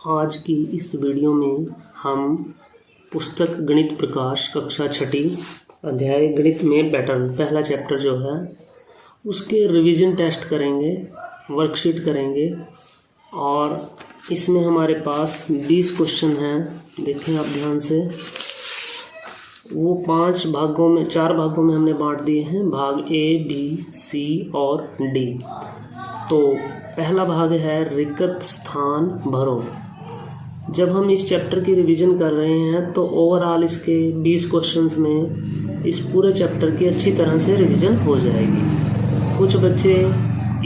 आज की इस वीडियो में हम पुस्तक गणित प्रकाश कक्षा छठी अध्याय गणित में पैटर्न पहला चैप्टर जो है उसके रिवीजन टेस्ट करेंगे, वर्कशीट करेंगे। और इसमें हमारे पास 20 क्वेश्चन हैं। देखें आप ध्यान से, वो 4 भागों में हमने बांट दिए हैं, भाग ए, बी, सी और डी। तो पहला भाग है रिक्त स्थान भरो। जब हम इस चैप्टर की रिवीजन कर रहे हैं तो ओवरऑल इसके 20 क्वेश्चंस में इस पूरे चैप्टर की अच्छी तरह से रिवीजन हो जाएगी। कुछ बच्चे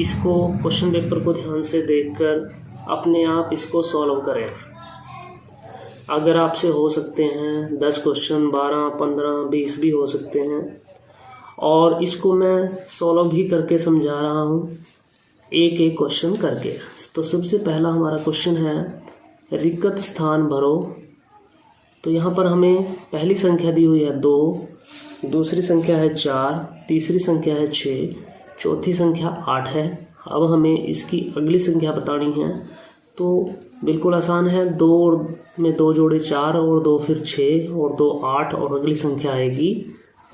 इसको क्वेश्चन पेपर को ध्यान से देखकर अपने आप इसको सॉल्व करें। अगर आपसे हो सकते हैं 10 क्वेश्चन, 12, 15, 20 भी हो सकते हैं। और इसको मैं सॉल्व भी करके समझा रहा हूँ, एक एक क्वेश्चन करके। तो सबसे पहला हमारा क्वेश्चन है रिक्त स्थान भरो। तो यहाँ पर हमें पहली संख्या दी हुई है 2, दूसरी संख्या है 4, तीसरी संख्या है 6, चौथी संख्या 8 है। अब हमें इसकी अगली संख्या बतानी है। तो बिल्कुल आसान है, 2 में 2 जोड़े 4 और 2 फिर 6 और 2 8 और अगली संख्या आएगी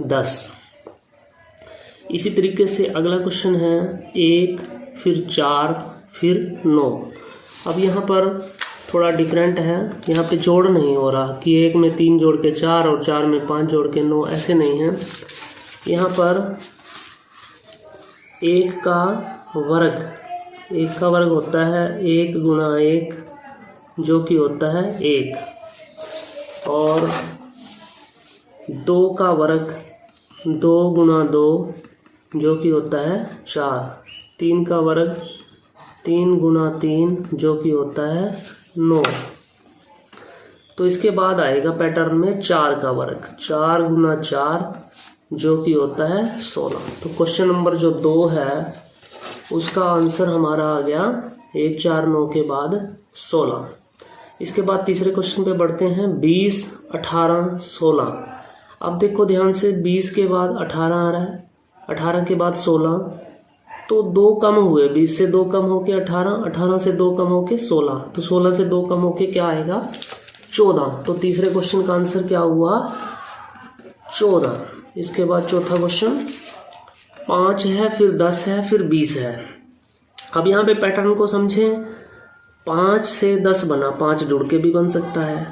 10। इसी तरीके से अगला क्वेश्चन है 1 फिर 4 फिर 9। अब यहाँ पर थोड़ा डिफरेंट है, यहाँ पे जोड़ नहीं हो रहा कि 1 में 3 जोड़ के 4 और 4 में 5 जोड़ के 9, ऐसे नहीं है। यहाँ पर 1 का वर्ग होता है 1 गुना 1 जो कि होता है 1, और 2 का वर्ग 2 गुना 2 जो कि होता है 4, 3 का वर्ग 3 गुना 3 जो कि होता है 9। तो इसके बाद आएगा पैटर्न में 4 का वर्ग 4 गुना 4 जो कि होता है 16। तो क्वेश्चन नंबर जो 2 है उसका आंसर हमारा आ गया 1 4 9 के बाद 16। इसके बाद तीसरे क्वेश्चन पे बढ़ते हैं 20 18 16। अब देखो ध्यान से, 20 के बाद 18 आ रहा है, 18 के बाद 16, तो 2 कम हुए, 20 से 2 कम होके 18, 18 से 2 कम होके 16, तो 16 से 2 कम होके क्या आएगा 14। तो तीसरे क्वेश्चन का आंसर क्या हुआ 14। इसके बाद चौथा क्वेश्चन 5 है फिर 10 है फिर 20 है। अब यहाँ पे पैटर्न को समझें, 5 से 10 बना, 5 जुड़ के भी बन सकता है,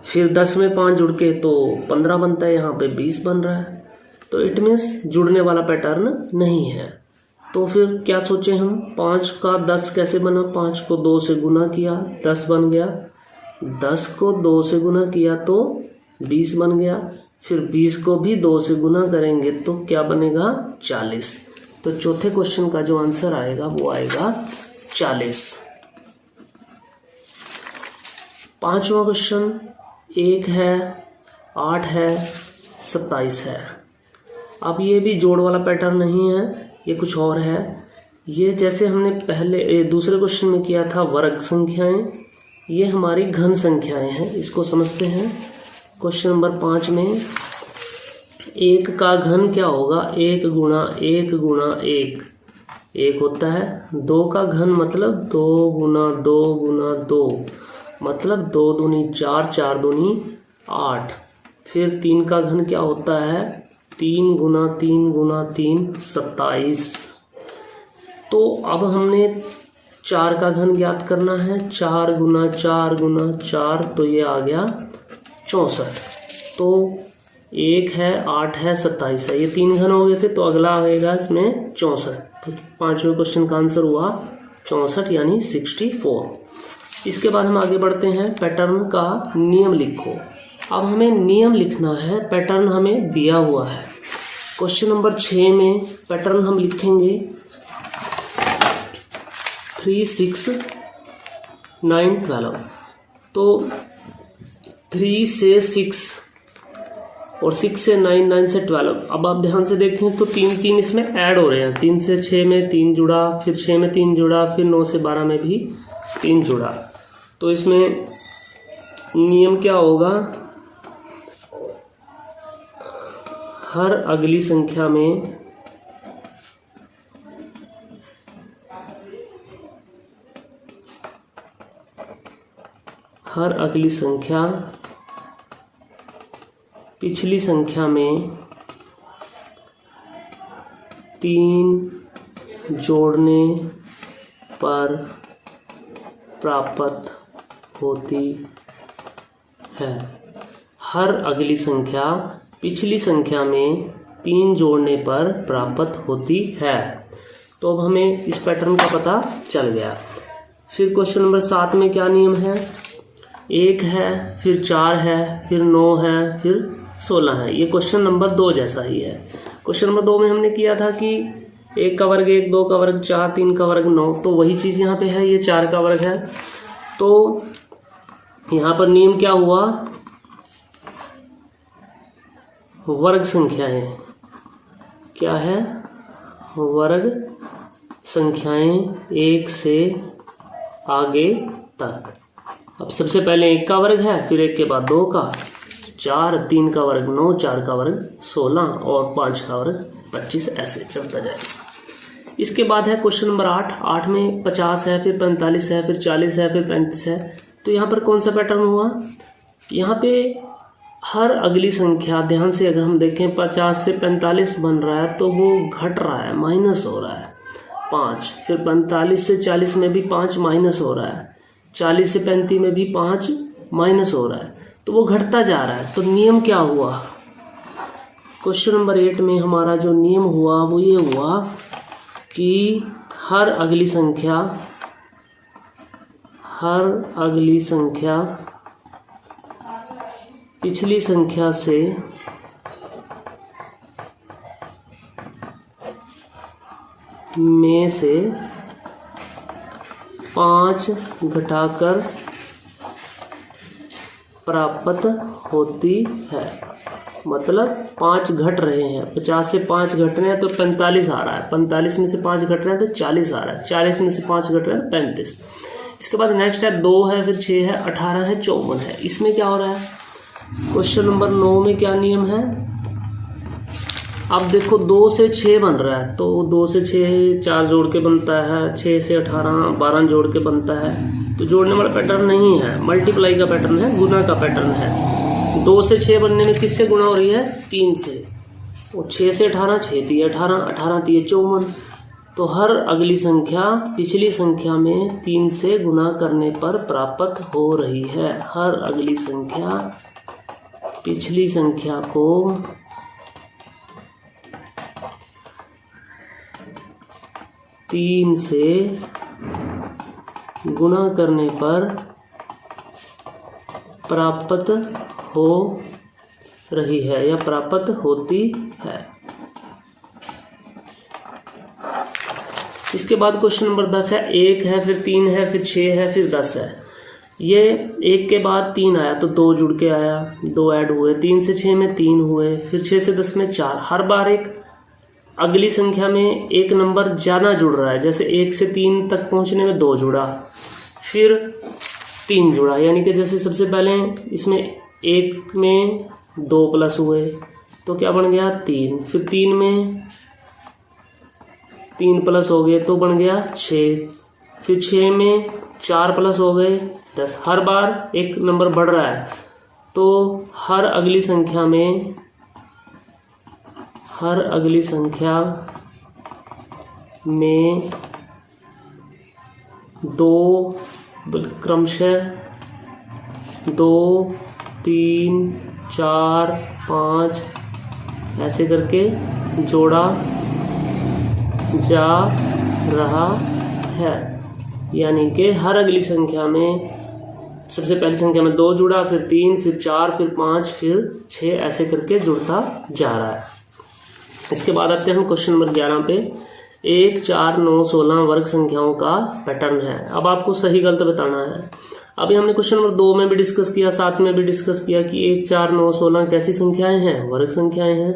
फिर 10 में 5 जुड़ के तो 15 बनता है, यहाँ पे 20 बन रहा है। तो इट मीन्स जुड़ने वाला पैटर्न नहीं है। तो फिर क्या सोचे हम, 5 का 10 कैसे बना, 5 को 2 से गुना किया 10 बन गया, 10 को 2 से गुना किया तो 20 बन गया, फिर 20 को भी 2 से गुना करेंगे तो क्या बनेगा 40। तो चौथे क्वेश्चन का जो आंसर आएगा वो आएगा 40। पांचवा क्वेश्चन 1 है 8 है 27 है। अब ये भी जोड़ वाला पैटर्न नहीं है, ये कुछ और है। ये जैसे हमने दूसरे क्वेश्चन में किया था वर्ग संख्याएं, ये हमारी घन संख्याएं हैं। इसको समझते हैं। क्वेश्चन नंबर 5 में 1 का घन क्या होगा, 1 गुना 1 गुना 1 1 होता है। 2 का घन मतलब 2 गुना 2 गुना 2 मतलब 2 दूनी 4 4 दूनी 8। फिर 3 का घन क्या होता है 3 गुना 3 गुना 3 27। तो अब हमने 4 का घन ज्ञात करना है, 4 गुना 4 गुना 4, तो ये आ गया 64। तो 1 है 8 है 27 है, ये 3 घन हो गए थे, तो अगला आएगा इसमें 64। तो पांचवें क्वेश्चन का आंसर हुआ 64 यानी 64। इसके बाद हम आगे बढ़ते हैं, पैटर्न का नियम लिखो। अब हमें नियम लिखना है, पैटर्न हमें दिया हुआ है। क्वेश्चन नंबर 6 में पैटर्न हम लिखेंगे 3 6 9 12। तो 3 से 6 और 6 से 9, 9 से 12। अब आप ध्यान से देखें तो 3 इसमें ऐड हो रहे हैं। 3 से 6 में 3 जुड़ा, फिर 6 में 3 जुड़ा, फिर 9 से 12 में भी 3 जुड़ा। तो इसमें नियम क्या होगा, हर अगली संख्या में हर अगली संख्या पिछली संख्या में 3 जोड़ने पर प्राप्त होती है। हर अगली संख्या पिछली संख्या में 3 जोड़ने पर प्राप्त होती है। तो अब हमें इस पैटर्न का पता चल गया। फिर क्वेश्चन नंबर 7 में क्या नियम है? 1 है, फिर 4 है, फिर 9 है, फिर 16 है। ये क्वेश्चन नंबर 2 जैसा ही है। क्वेश्चन नंबर 2 में हमने किया था कि 1 का वर्ग 1, 2 का वर्ग 4, 3 का वर्ग 9, तो वही चीज यहाँ पे है। ये 4 का वर्ग है, तो यहाँ पर नियम क्या हुआ? वर्ग संख्याएं क्या है? वर्ग संख्याएं 1 से आगे तक। अब सबसे पहले 1 का वर्ग है, फिर 1 के बाद 2 का 4, 3 का वर्ग 9, 4 का वर्ग 16 और 5 का वर्ग 25, ऐसे चलता जाएगा। इसके बाद है क्वेश्चन नंबर 8। 8 में 50 है, फिर 45 है, फिर 40 है, फिर 35 है। तो यहाँ पर कौन सा पैटर्न हुआ? यहाँ पे हर अगली संख्या, ध्यान से अगर हम देखें, 50 से 45 बन रहा है तो वो घट रहा है, माइनस हो रहा है 5। फिर 45 से 40 में भी 5 माइनस हो रहा है, 40 से 35 में भी 5 माइनस हो रहा है, तो वो घटता जा रहा है। तो नियम क्या हुआ? क्वेश्चन नंबर 8 में हमारा जो नियम हुआ वो ये हुआ कि हर अगली संख्या पिछली संख्या से में से 5 घटाकर प्राप्त होती है। मतलब 5 घट रहे हैं, 50 से 5 घट रहे हैं तो 45 आ रहा है, 45 में से 5 घट रहे हैं तो 40 आ रहा है, 40 में से 5 घट रहे हैं 35। इसके बाद नेक्स्ट है 2 है, फिर 6 है, 18 है, 54 है। इसमें क्या हो रहा है? क्वेश्चन नंबर 9 में क्या नियम है? अब देखो 2 से 6 बन रहा है, तो 2 से 6 4 जोड़ के बनता है, 6 से 18 12 जोड़ के बनता है। तो जोड़ने वाला पैटर्न नहीं है, मल्टीप्लाई का पैटर्न है, गुना का पैटर्न है। 2 से 6 बनने में किससे गुना हो रही है? 3 से। और 6 से 18, 6 3 18, 18 3 54। तो हर अगली संख्या पिछली संख्या में 3 से गुना करने पर प्राप्त हो रही है। हर अगली संख्या पिछली संख्या को 3 से गुना करने पर प्राप्त हो रही है या प्राप्त होती है। इसके बाद क्वेश्चन नंबर 10 है। 1 है, फिर 3 है, फिर 6 है, फिर 10 है। ये 1 के बाद 3 आया तो 2 जुड़ के आया, 2 ऐड हुए, 3 से 6 में 3 हुए, फिर 6 से 10 में 4। हर बार एक अगली संख्या में एक नंबर ज्यादा जुड़ रहा है। जैसे 1 से 3 तक पहुंचने में 2 जुड़ा, फिर 3 जुड़ा, यानी कि जैसे सबसे पहले इसमें 1 में 2 प्लस हुए तो क्या बन गया? 3। फिर 3 में 3 प्लस हो गए तो बन गया 6। फिर 6 में 4 प्लस हो गए 10। हर बार एक नंबर बढ़ रहा है, तो हर अगली संख्या में दो क्रमशः 2 3 4 5 ऐसे करके जोड़ा जा रहा है। यानी कि हर अगली संख्या में सबसे पहली संख्या में 2 जुड़ा, फिर 3, फिर 4, फिर 5, फिर 6, ऐसे करके जुड़ता जा रहा है। इसके बाद आते हैं हम क्वेश्चन नंबर 11 पे। 1 4 9 16 वर्ग संख्याओं का पैटर्न है। अब आपको सही गलत बताना है। अभी हमने क्वेश्चन नंबर 2 में भी डिस्कस किया, 7 में भी डिस्कस किया कि 1 4 9 16 कैसी संख्याएं हैं? वर्ग संख्याएं हैं।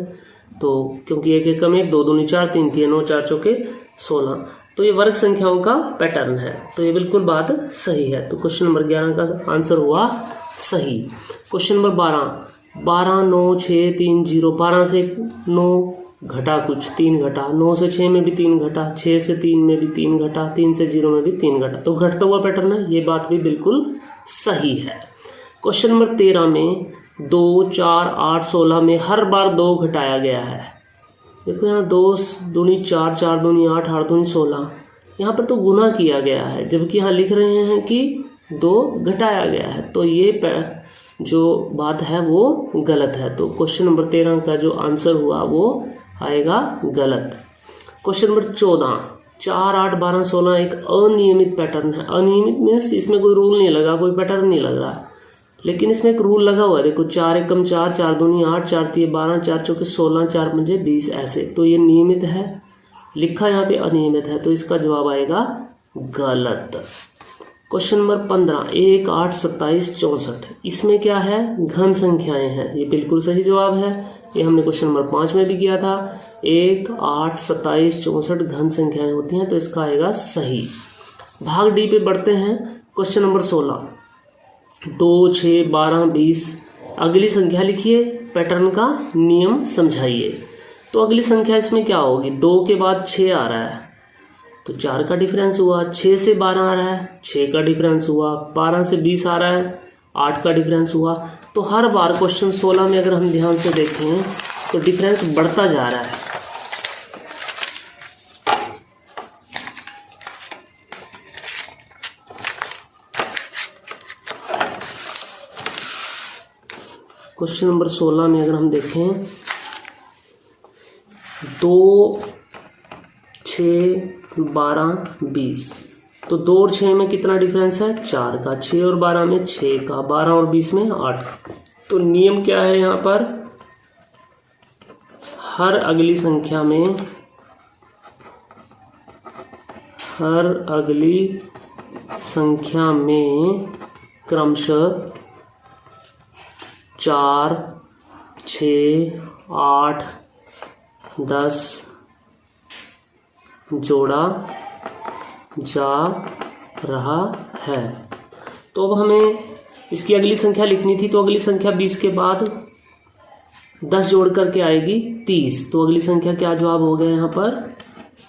तो क्योंकि 1 1 कम 1, 2 दूनी 4, 3 3 9, 4 चौके 16, तो ये वर्ग संख्याओं का पैटर्न है। तो ये बिल्कुल बात सही है। तो क्वेश्चन नंबर 11 का आंसर हुआ सही। क्वेश्चन नंबर 12 9 6 3 0, 12 से 9 घटा कुछ, 3 घटा, 9 से 6 में भी 3 घटा, 6 से 3 में भी 3 घटा, 3 से 0 में भी 3 घटा, तो घटता हुआ पैटर्न है, ये बात भी बिल्कुल सही है। क्वेश्चन नंबर 13 में 2, 4, 8, 16 में हर बार 2 घटाया गया है। देखो यहाँ 2 दूनी 4, 4 दूनी 8, 8 दूनी 16, यहाँ पर तो गुना किया गया है, जबकि यहाँ लिख रहे हैं कि 2 घटाया गया है, तो ये जो बात है वो गलत है। तो क्वेश्चन नंबर 13 का जो आंसर हुआ वो आएगा गलत। क्वेश्चन नंबर 14, 4, 8, 12, 16 एक अनियमित पैटर्न है। अनियमित मीन्स इसमें कोई रूल नहीं लगा, कोई पैटर्न नहीं लग रहा, लेकिन इसमें एक रूल लगा हुआ है। देखो 4 एकम 4, 4 दूनी 8, 4 तिये 12, 4 चौके 16, 4 पंजे 20, ऐसे, तो ये नियमित है, लिखा यहाँ पे अनियमित है, तो इसका जवाब आएगा गलत। क्वेश्चन नंबर 15, 1, 8, 27, 64 इसमें क्या है, घन संख्याएं हैं, ये बिल्कुल सही जवाब है। ये हमने क्वेश्चन नंबर 5 में भी किया था। 1, 8, 27, 64 घन संख्याएं होती हैं, तो इसका आएगा सही। भाग डी पे बढ़ते हैं। क्वेश्चन नंबर 16, 2, 6, 12, 20 अगली संख्या लिखिए, पैटर्न का नियम समझाइए। तो अगली संख्या इसमें क्या होगी, 2 के बाद 6 आ रहा है, तो 4 का डिफरेंस हुआ, 6 से 12 आ रहा है, 6 का डिफरेंस हुआ, 12 से 20 आ रहा है, 8 का डिफरेंस हुआ। तो हर बार क्वेश्चन 16 में अगर हम ध्यान से देखें तो डिफरेंस बढ़ता जा रहा है। क्वेश्चन नंबर 16 में अगर हम देखें 2, 6, 12, 20, तो 2 और 6 में कितना डिफरेंस है, 4 का, 6 और 12 में 6 का, 12 और 20 में 8 का। तो नियम क्या है यहाँ पर, हर अगली संख्या में क्रमशः 4, 6, 8, 10 जोड़ा जा रहा है। तो अब हमें इसकी अगली संख्या लिखनी थी, तो अगली संख्या 20 के बाद 10 जोड़ करके आएगी 30, तो अगली संख्या क्या जवाब हो गया यहाँ पर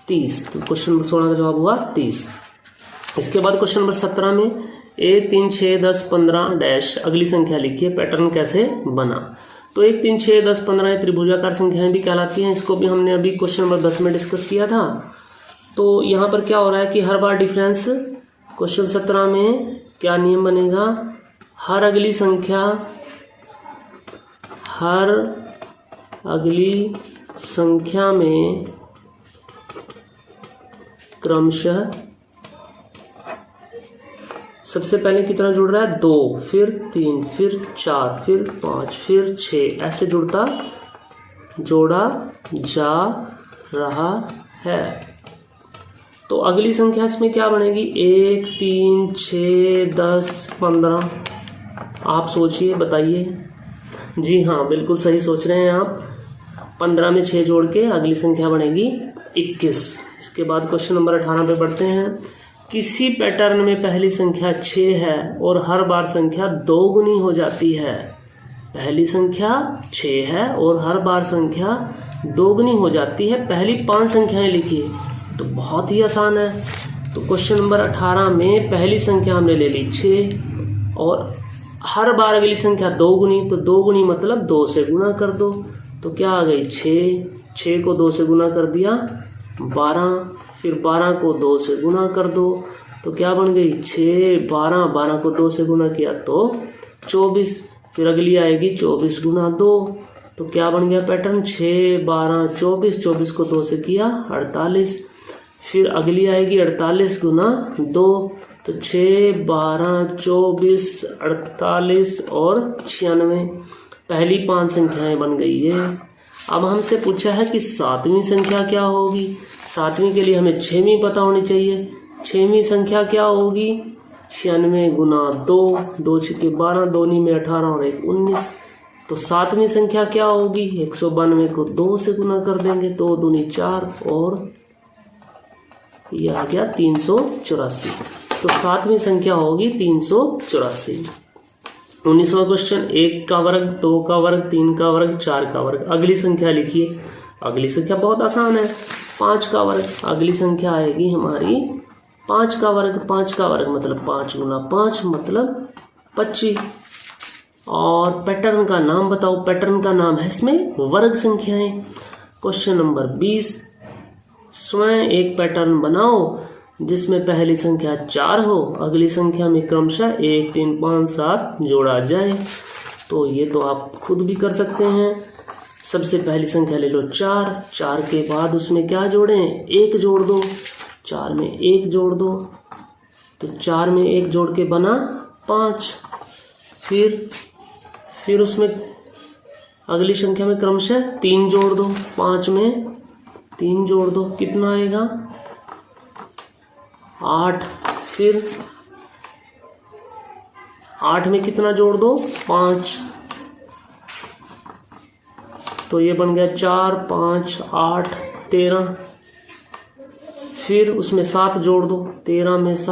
30, तो क्वेश्चन नंबर 16 का जवाब हुआ 30। इसके बाद क्वेश्चन नंबर 17 में 1, 3, 6, 10, 15 डैश अगली संख्या लिखिए, पैटर्न कैसे बना। तो 1, 3, 6, 10, 15 त्रिभुजाकार संख्याएं भी कहलाती हैं, इसको भी हमने अभी क्वेश्चन नंबर 10 में डिस्कस किया था। तो यहाँ पर क्या हो रहा है कि हर बार डिफरेंस, क्वेश्चन 17 में क्या नियम बनेगा, हर अगली संख्या में क्रमशः सबसे पहले कितना जुड़ रहा है, 2, फिर 3, फिर 4, फिर 5, फिर 6, ऐसे जोड़ा जा रहा है। तो अगली संख्या इसमें क्या बनेगी, 1, 3, 6, 10, 15। आप सोचिए, बताइए। जी हाँ, बिल्कुल सही सोच रहे हैं आप। 15 में 6 जोड़ के अगली संख्या बनेगी 21। इसके बाद क्वेश्चन नंबर 18 पे बढ़ते हैं। किसी पैटर्न में पहली संख्या 6 है और हर बार संख्या 2 गुनी हो जाती है। पहली संख्या 6 है और हर बार संख्या 2 गुनी हो जाती है। पहली 5 संख्याएं लिखिए, तो बहुत ही आसान है। तो क्वेश्चन नंबर 18 में पहली संख्या हमने ले ली 6 और हर बार अगली संख्या 2 गुनी, तो 2 गुनी मतलब 2 से गुना कर दो, तो क्या आ गई 6 को 2 से गुना कर दिया 12, फिर 12 को 2 से गुना कर दो, तो क्या बन गई 6, 12 को 2 से गुना किया तो 24, फिर अगली आएगी 24 गुना 2, तो क्या बन गया पैटर्न 6, 12, 24 को 2 से किया 48, फिर अगली आएगी 48 गुना 2, तो 6, 12, 24, 48 और 96। पहली 5 संख्याएं बन गई है। अब हमसे पूछा है कि 7वीं संख्या क्या होगी। 7वीं के लिए हमें 6वीं पता होनी चाहिए। 6वीं संख्या क्या होगी, 96 गुना 2, 2 छक्के 12, 2 नी में 18 और 1 19। तो 7वीं संख्या क्या होगी, 192 को 2 से गुना कर देंगे, 2 दूनी 4 और ये आ गया 384। तो 7वीं संख्या होगी 384। 19वां क्वेश्चन, 1 का वर्ग, 2 का वर्ग, 3 का वर्ग, 4 का वर्ग अगली संख्या लिखिए। अगली संख्या बहुत आसान है, 5 का वर्ग। अगली संख्या आएगी हमारी 5 का वर्ग। 5 का वर्ग मतलब 5 गुना 5 मतलब 25। और पैटर्न का नाम बताओ। पैटर्न का नाम है इसमें वर्ग संख्याएं। क्वेश्चन नंबर 20, स्वयं एक पैटर्न बनाओ जिसमें पहली संख्या 4 हो, अगली संख्या में क्रमशः 1, 3, 5, 7 जोड़ा जाए। तो ये तो आप खुद भी कर सकते हैं। सबसे पहली संख्या ले लो 4, 4 के बाद उसमें क्या जोड़ें, 1 जोड़ दो। 4 में 1 जोड़ दो तो 4 में 1 जोड़ के बना 5। फिर उसमें अगली संख्या में क्रमशः 3 जोड़ दो। 5 में 3 जोड़ दो, कितना आएगा 8। फिर 8 में कितना जोड़ दो 5, तो ये बन गया 4, 5, 8, 13। फिर उसमें 7 जोड़ दो, 13 में 7